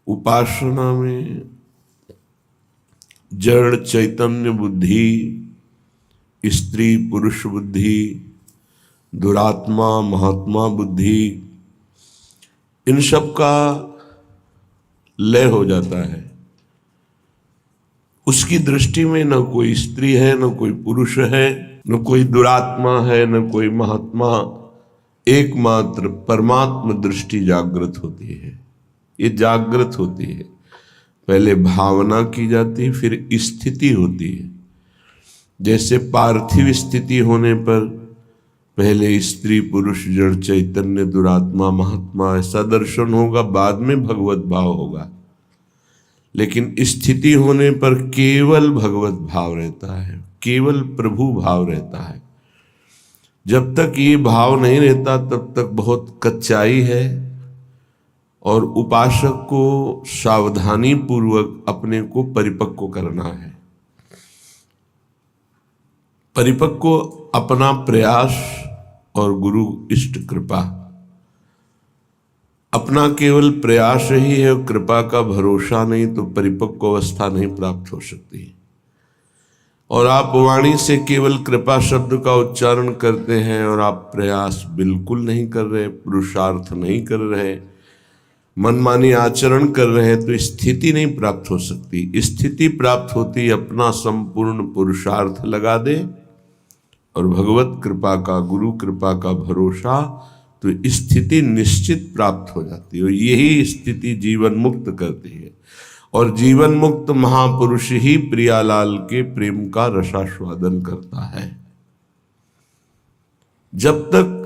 उपासना में जड़ चैतन्य बुद्धि, स्त्री पुरुष बुद्धि, दुरात्मा महात्मा बुद्धि, इन सब का लय हो जाता है। उसकी दृष्टि में न कोई स्त्री है, न कोई पुरुष है, न कोई दुरात्मा है, न कोई महात्मा, एकमात्र परमात्म दृष्टि जागृत होती है। ये जागृत होती है, पहले भावना की जाती है, फिर स्थिति होती है। जैसे पार्थिव स्थिति होने पर पहले स्त्री पुरुष जड़ चैतन्य दुरात्मा महात्मा ऐसा दर्शन होगा, बाद में भगवत भाव होगा। लेकिन स्थिति होने पर केवल भगवत भाव रहता है, केवल प्रभु भाव रहता है। जब तक ये भाव नहीं रहता तब तक बहुत कच्चाई है, और उपासक को सावधानी पूर्वक अपने को परिपक्व करना है। परिपक्व अपना प्रयास और गुरु इष्ट कृपा, अपना केवल प्रयास ही है, कृपा का भरोसा नहीं तो परिपक्व अवस्था नहीं प्राप्त हो सकती। और आप वाणी से केवल कृपा शब्द का उच्चारण करते हैं और आप प्रयास बिल्कुल नहीं कर रहे, पुरुषार्थ नहीं कर रहे, मनमानी आचरण कर रहे हैं, तो स्थिति नहीं प्राप्त हो सकती। स्थिति प्राप्त होती अपना संपूर्ण पुरुषार्थ लगा दे और भगवत कृपा का, गुरु कृपा का भरोसा, तो स्थिति निश्चित प्राप्त हो जाती है। यही स्थिति जीवन मुक्त करती है, और जीवन मुक्त महापुरुष ही प्रियालाल के प्रेम का रसास्वादन करता है। जब तक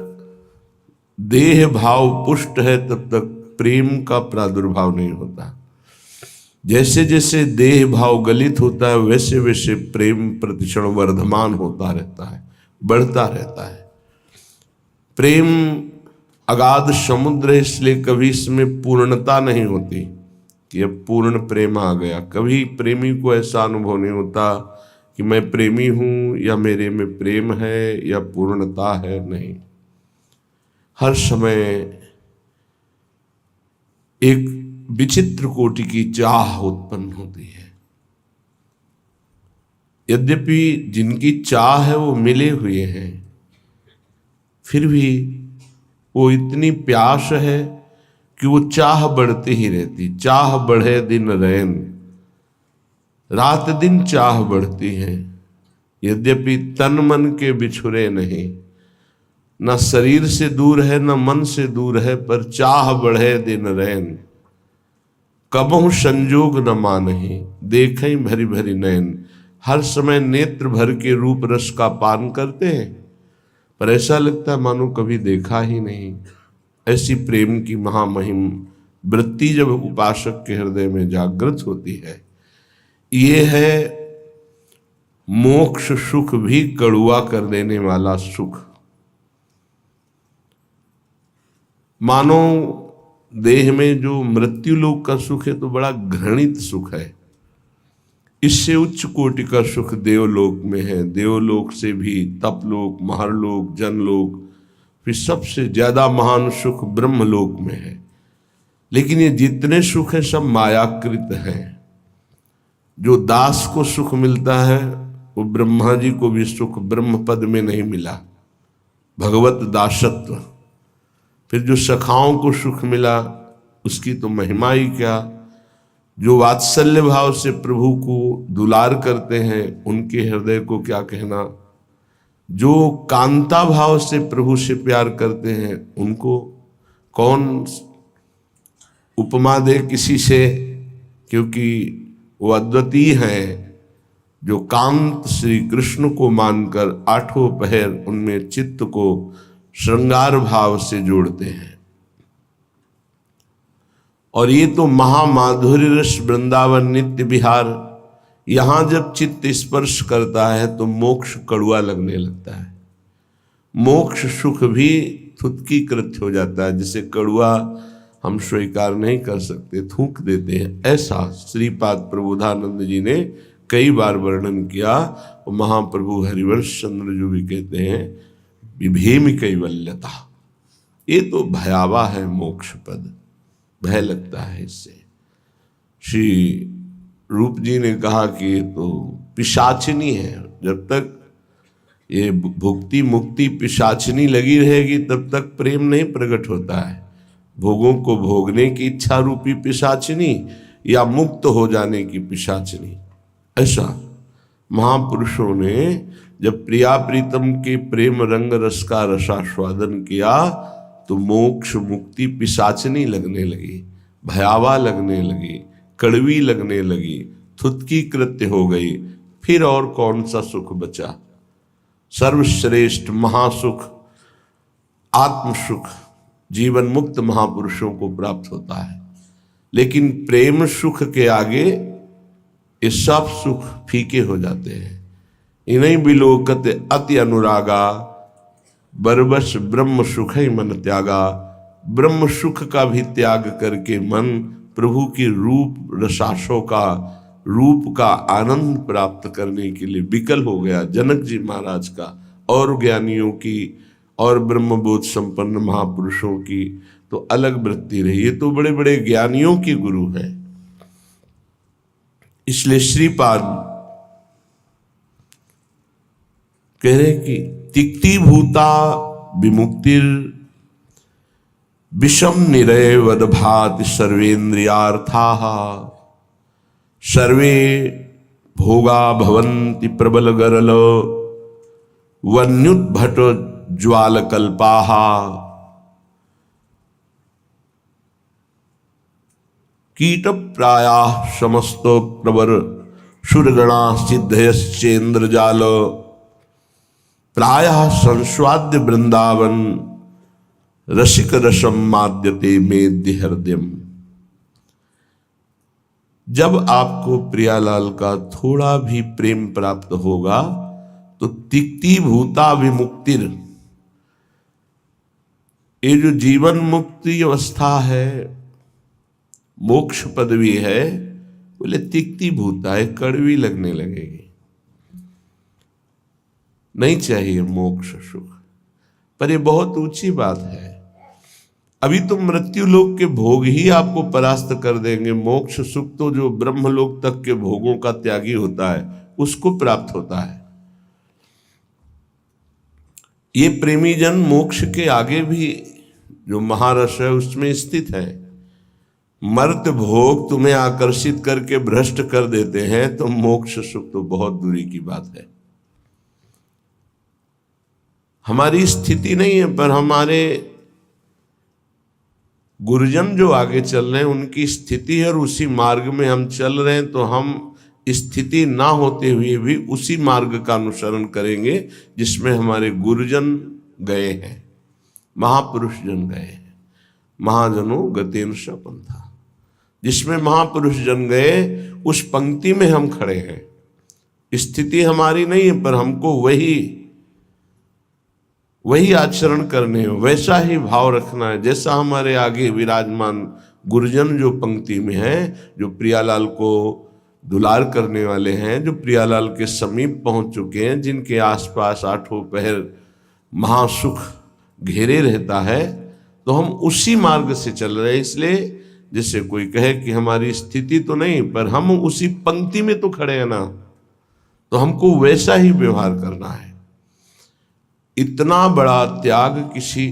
देह भाव पुष्ट है तब तक प्रेम का प्रादुर्भाव नहीं होता। जैसे जैसे देह भाव गलित होता है वैसे वैसे प्रेम प्रतिक्षण वर्धमान होता रहता है, बढ़ता रहता है। प्रेम अगाध समुद्र है, इसलिए कभी इसमें पूर्णता नहीं होती कि अब पूर्ण प्रेम आ गया। कभी प्रेमी को ऐसा अनुभव नहीं होता कि मैं प्रेमी हूं या मेरे में प्रेम है या पूर्णता है, नहीं। हर समय एक विचित्र कोटि की चाह उत्पन्न होती है। यद्यपि जिनकी चाह है वो मिले हुए हैं, फिर भी वो इतनी प्यास है कि वो चाह बढ़ती ही रहती। चाह बढ़े दिन रैन, रात दिन चाह बढ़ती है। यद्यपि तन मन के बिछुरे नहीं, न शरीर से दूर है न मन से दूर है, पर चाह बढ़े दिन रैन। कबहु संजोग न मानहि, देखें भरी भरी नैन। हर समय नेत्र भर के रूप रस का पान करते हैं, पर ऐसा लगता है मानो कभी देखा ही नहीं। ऐसी प्रेम की महामहिम वृत्ति जब उपासक के हृदय में जागृत होती है, ये है मोक्ष सुख भी कड़ुआ कर देने वाला सुख। मानो देह में जो मृत्यु लोक का सुख है तो बड़ा घृणित सुख है। इससे उच्च कोटि का सुख देवलोक में है। देवलोक से भी तपलोक, महरलोक, जनलोक, फिर सबसे ज्यादा महान सुख ब्रह्मलोक में है। लेकिन ये जितने सुख हैं सब मायाकृत हैं। जो दास को सुख मिलता है वो ब्रह्मा जी को भी सुख ब्रह्म पद में नहीं मिला, भगवत दासत्व। फिर जो सखाओं को सुख मिला उसकी तो महिमा ही क्या। जो वात्सल्य भाव से प्रभु को दुलार करते हैं उनके हृदय को क्या कहना। जो कांता भाव से प्रभु से प्यार करते हैं उनको कौन उपमा दे किसी से, क्योंकि वो अद्वितीय हैं। जो कांत श्री कृष्ण को मानकर आठों पहर उनमें चित्त को श्रृंगार भाव से जोड़ते हैं। और ये तो महामाधुर्य रस वृंदावन नित्य विहार, यहां जब चित्त स्पर्श करता है तो मोक्ष कड़ुआ लगने लगता है। मोक्ष सुख भी थुत्कीकृत हो जाता है। जिसे कड़ुआ हम स्वीकार नहीं कर सकते, थूक देते हैं, ऐसा श्रीपाद प्रबोधानंद जी ने कई बार वर्णन किया। और महाप्रभु हरिवंश चंद्र जी भी कहते हैं विभेम कैवल्यता। ये तो भयावह है मोक्ष पद, भय लगता है इससे। श्री रूप जी ने कहा कि ये तो पिशाचिनी है। जब तक ये भुक्ति मुक्ति पिशाचिनी लगी रहेगी तब तक प्रेम नहीं प्रकट होता है। भोगों को भोगने की इच्छा रूपी पिशाचिनी या मुक्त हो जाने की पिशाचिनी। ऐसा महापुरुषों ने जब प्रिया प्रीतम के प्रेम रंग रस का रसास्वादन किया तो मोक्ष मुक्ति पिशाचिनी लगने लगी, भयावह लगने लगी, कड़वी लगने लगी, थुतकी कृत्य हो गई। फिर और कौन सा सुख बचा? सर्वश्रेष्ठ महासुख आत्म सुख जीवन मुक्त महापुरुषों को प्राप्त होता है। लेकिन प्रेम सुख के आगे ये सब सुख फीके हो जाते हैं। इन्हीं बिलोकत अति अनुरागा, बरबस ब्रह्म सुख ही मन त्यागा। ब्रह्म सुख का भी त्याग करके मन प्रभु की रूप रसासों का रूप का आनंद प्राप्त करने के लिए विकल हो गया। जनक जी महाराज का और ज्ञानियों की और ब्रह्मबोध संपन्न महापुरुषों की तो अलग वृत्ति रही। ये तो बड़े बड़े ज्ञानियों की गुरु हैं। इसलिए श्रीपाद कह रहे कि तिक्ति भूता विमुक्तिर विषम निरय वदभाति सर्वेन्द्रियार्थाः सर्वे भोगा भवन्ति प्रबल गरल वन्युद्भट ज्वाल कल्पाः कीट प्रायाः समस्तो प्रवर सुरगणा सिद्धयश्चेन्द्रजाल प्रायः संस्वाद्य वृंदावन रसिक रसम माद्यते मेद्य हृदयम। जब आपको प्रियालाल का थोड़ा भी प्रेम प्राप्त होगा तो तिक्ति भूता विमुक्तिर, ये जो जीवन मुक्ति अवस्था है, मोक्ष पदवी है, बोले तिक्ति भूता है, कड़वी लगने लगेगी। नहीं चाहिए मोक्ष सुख, पर ये बहुत ऊंची बात है। अभी तो मृत्यु लोक के भोग ही आपको परास्त कर देंगे। मोक्ष सुख तो जो ब्रह्मलोक तक के भोगों का त्यागी होता है उसको प्राप्त होता है। ये प्रेमी जन मोक्ष के आगे भी जो महारस है उसमें स्थित है। मर्त भोग तुम्हें आकर्षित करके भ्रष्ट कर देते हैं तो मोक्ष सुख तो बहुत दूरी की बात है। हमारी स्थिति नहीं है, पर हमारे गुरुजन जो आगे चल रहे हैं उनकी स्थिति है और उसी मार्ग में हम चल रहे हैं, तो हम स्थिति ना होते हुए भी उसी मार्ग का अनुसरण करेंगे जिसमें हमारे गुरुजन गए हैं, महापुरुष जन गए हैं। महाजनों गतेन स पंथा, जिसमें महापुरुष जन गए उस पंक्ति में हम खड़े हैं। स्थिति हमारी नहीं है, पर हमको वही आचरण करने हो, वैसा ही भाव रखना है जैसा हमारे आगे विराजमान गुरुजन जो पंक्ति में हैं, जो प्रियालाल को दुलार करने वाले हैं, जो प्रियालाल के समीप पहुंच चुके हैं, जिनके आसपास आठों पहर महासुख घेरे रहता है, तो हम उसी मार्ग से चल रहे हैं। इसलिए जैसे कोई कहे कि हमारी स्थिति तो नहीं, पर हम उसी पंक्ति में तो खड़े हैं ना, तो हमको वैसा ही व्यवहार करना है। इतना बड़ा त्याग किसी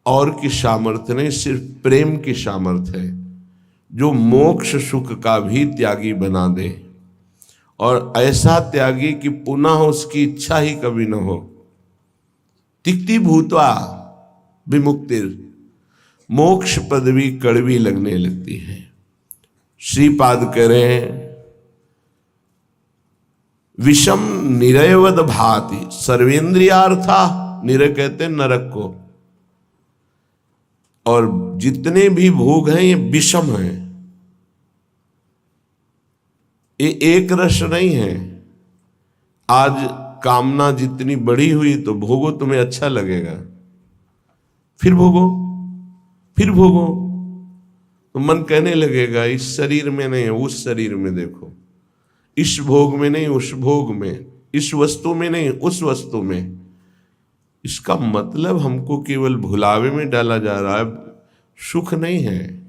और की सामर्थ्य नहीं, सिर्फ प्रेम की सामर्थ्य है जो मोक्ष सुख का भी त्यागी बना दे, और ऐसा त्यागी कि पुनः उसकी इच्छा ही कभी न हो। तिक्ति भूत्वा विमुक्तिर, मोक्ष पदवी कड़वी लगने लगती है। श्रीपाद कह रहे हैं विषम निरयवद भाति सर्वेन्द्रियार्था, निरय कहते हैं नरक को, और जितने भी भोग हैं ये विषम हैं, ये एक रस नहीं है। आज कामना जितनी बड़ी हुई तो भोगो, तुम्हें अच्छा लगेगा, फिर भोगो, फिर भोगो, तो मन कहने लगेगा इस शरीर में नहीं, उस शरीर में देखो, इस भोग में नहीं उस भोग में, इस वस्तु में नहीं उस वस्तु में। इसका मतलब हमको केवल भुलावे में डाला जा रहा है, सुख नहीं है।